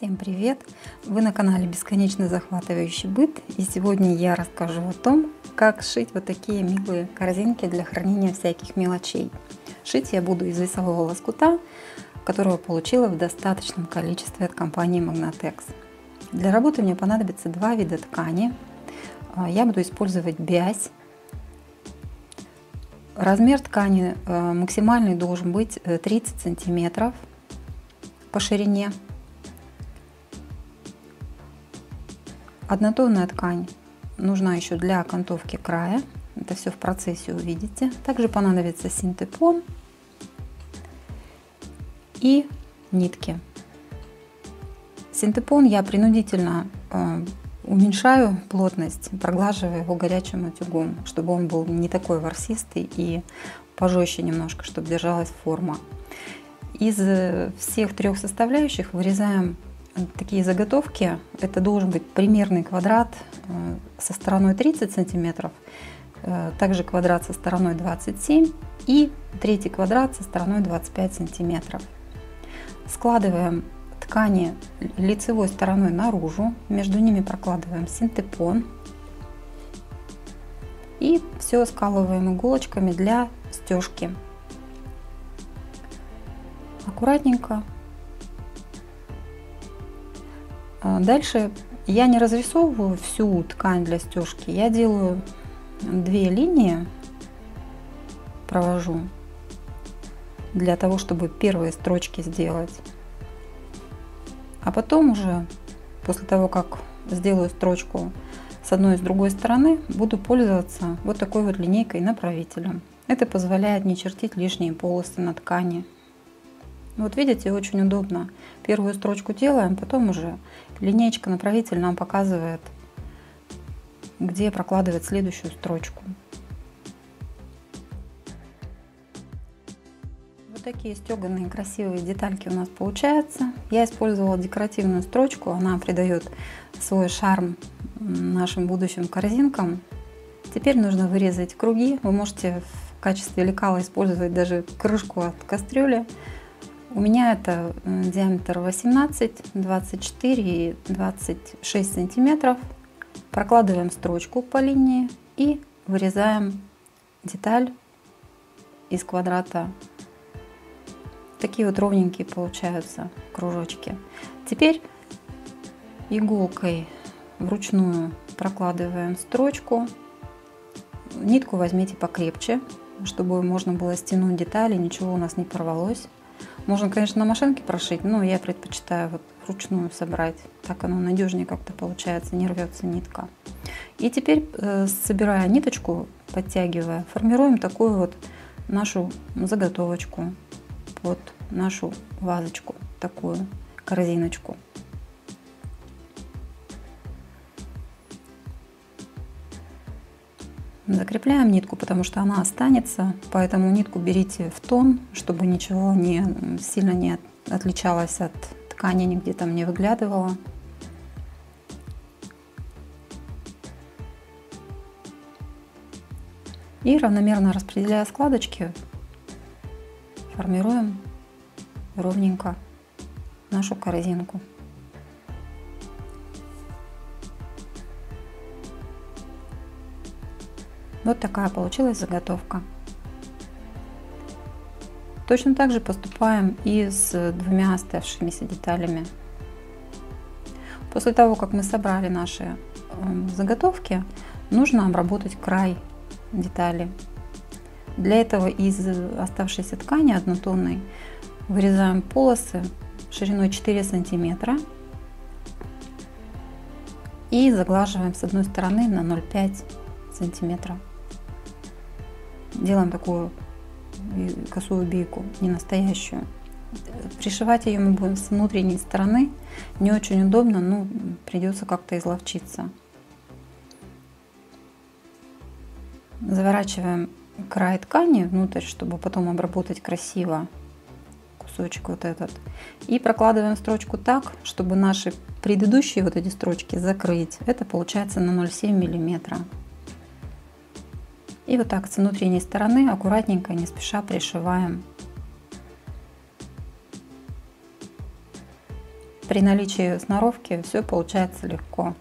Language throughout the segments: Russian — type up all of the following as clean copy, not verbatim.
Всем привет! Вы на канале Бесконечно захватывающий быт, и сегодня я расскажу о том, как сшить вот такие милые корзинки для хранения всяких мелочей. Шить я буду из весового лоскута, которого получила в достаточном количестве от компании Magnatex. Для работы мне понадобится два вида ткани. Я буду использовать бязь. Размер ткани максимальный должен быть 30 сантиметров по ширине. Однотонная ткань нужна еще для окантовки края. Это все в процессе увидите. Также понадобится синтепон и нитки. Синтепон я принудительно уменьшаю плотность, проглаживая его горячим утюгом, чтобы он был не такой ворсистый и пожестче немножко, чтобы держалась форма. Из всех трех составляющих вырезаем такие заготовки. Это должен быть примерный квадрат со стороной 30 сантиметров, также квадрат со стороной 27 и третий квадрат со стороной 25 сантиметров. Складываем ткани лицевой стороной наружу, между ними прокладываем синтепон и все скалываем иголочками для стежки. Аккуратненько. Дальше я не разрисовываю всю ткань для стежки, я делаю две линии, провожу для того, чтобы первые строчки сделать, а потом уже после того, как сделаю строчку с одной и с другой стороны, буду пользоваться вот такой вот линейкой направителем. Это позволяет не чертить лишние полосы на ткани. Вот видите, очень удобно. Первую строчку делаем, потом уже линеечка-направитель нам показывает, где прокладывать следующую строчку. Вот такие стеганые красивые детальки у нас получаются. Я использовала декоративную строчку, она придает свой шарм нашим будущим корзинкам. Теперь нужно вырезать круги. Вы можете в качестве лекала использовать даже крышку от кастрюли. У меня это диаметр 18, 24 и 26 сантиметров. Прокладываем строчку по линии и вырезаем деталь из квадрата. Такие вот ровненькие получаются кружочки. Теперь иголкой вручную прокладываем строчку. Нитку возьмите покрепче, чтобы можно было стянуть детали, ничего у нас не порвалось. Можно, конечно, на машинке прошить, но я предпочитаю вот вручную собрать. Так оно надежнее как-то получается, не рвется нитка. И теперь, собирая ниточку, подтягивая, формируем такую вот нашу заготовочку под нашу вазочку, такую корзиночку. Закрепляем нитку, потому что она останется, поэтому нитку берите в тон, чтобы ничего сильно не отличалось от ткани, нигде там не выглядывало. И равномерно распределяя складочки, формируем ровненько нашу корзинку. Вот такая получилась заготовка. Точно так же поступаем и с двумя оставшимися деталями. После того, как мы собрали наши заготовки, нужно обработать край детали. Для этого из оставшейся ткани однотонной вырезаем полосы шириной 4 сантиметра и заглаживаем с одной стороны на 0,5 сантиметра. Делаем такую косую бейку, не настоящую. Пришивать ее мы будем с внутренней стороны. Не очень удобно, но придется как-то изловчиться. Заворачиваем край ткани внутрь, чтобы потом обработать красиво кусочек вот этот. И прокладываем строчку так, чтобы наши предыдущие вот эти строчки закрыть. Это получается на 0,7 миллиметра. И вот так с внутренней стороны аккуратненько, не спеша пришиваем при наличии сноровки все получается легко.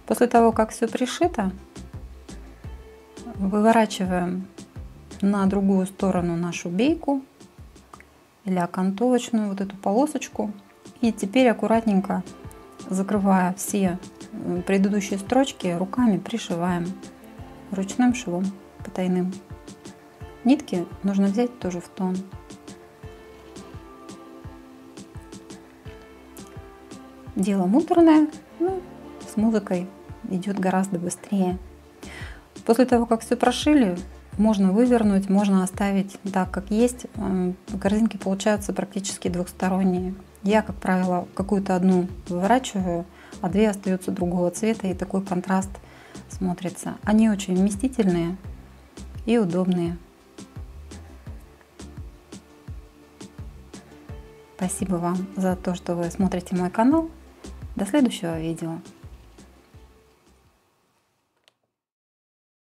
После того, как все пришито, выворачиваем на другую сторону нашу бейку или окантовочную вот эту полосочку. И теперь аккуратненько, закрывая все предыдущие строчки, руками пришиваем ручным швом потайным. Нитки нужно взять тоже в тон. Дело муторное, но с музыкой идет гораздо быстрее. После того, как все прошили, можно вывернуть, можно оставить так, как есть. Корзинки получаются практически двухсторонние. Я, как правило, какую-то одну выворачиваю, а две остаются другого цвета, и такой контраст смотрится. Они очень вместительные и удобные. Спасибо вам за то, что вы смотрите мой канал. До следующего видео.